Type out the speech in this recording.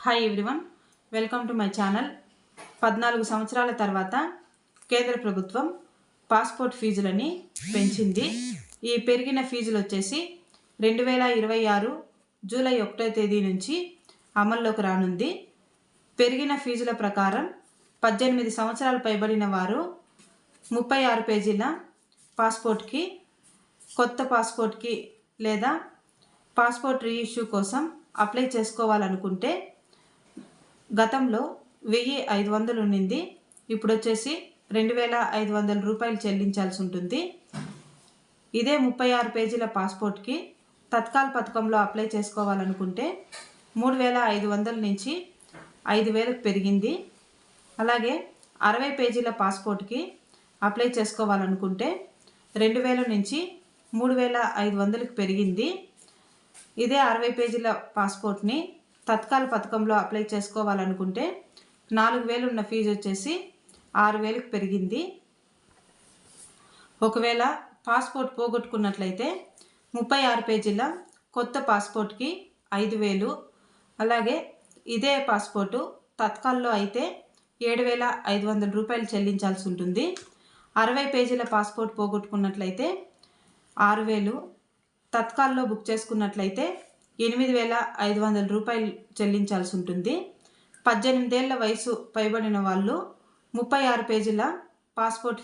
Hi everyone, welcome to my channel. 14 సంవత్సరాల తర్వాత కేంద్ర ప్రభుత్వం పాస్పోర్ట్ ఫీజులని పెంచింది. ఈ పెరిగిన ఫీజులు వచ్చేసి 2026 జూలై 1వ తేదీ నుంచి అమల్లోకి రానుంది. పెరిగిన ఫీజుల ప్రకారం 18 సంవత్సరాలు పైబడిన వారు 36 పేజీల పాస్పోర్ట్కి, కొత్త పాస్పోర్ట్కి లేదా పాస్పోర్ట్ రీఇష్యూ కోసం అప్లై చేసుకోవాలనుకుంటే గతంలో 1500 ఉండింది, ఇప్పుడు వచ్చేసి 2500 రూపాయలు చెల్లించాల్సి ఉంటుంది. ఇదే 36 పేజీల పాస్పోర్ట్కి తత్కాల్ పథకంలో అప్లై చేసుకోవాలనుకుంటే 3500 నుంచి 5000కు పెరిగింది. అలాగే 60 పేజీల పాస్పోర్ట్కి అప్లై చేసుకోవాలనుకుంటే 2000 నుంచి 3500కు పెరిగింది. ఇదే 60 పేజీల పాస్పోర్ట్ని తత్కాల్ పథకంలో అప్లై చేసుకోవాలనుకుంటే 4000 ఉన్న ఫీజు వచ్చేసి 6000కు పెరిగింది. ఒకవేళ పాస్పోర్ట్ పోగొట్టుకున్నట్లయితే 36 పేజీల కొత్త పాస్పోర్ట్కి 5000, అలాగే ఇదే పాస్పోర్టు తత్కాల్లో అయితే 7500 రూపాయలు చెల్లించాల్సి ఉంటుంది. 60 పేజీల పాస్పోర్ట్ పోగొట్టుకున్నట్లయితే 6000, తత్కాల్లో బుక్ చేసుకున్నట్లయితే 8500 రూపాయలు చెల్లించాల్సి ఉంటుంది. 18 ఏళ్ల వయసు పైబడిన వాళ్ళు 36 పేజీల పాస్పోర్ట్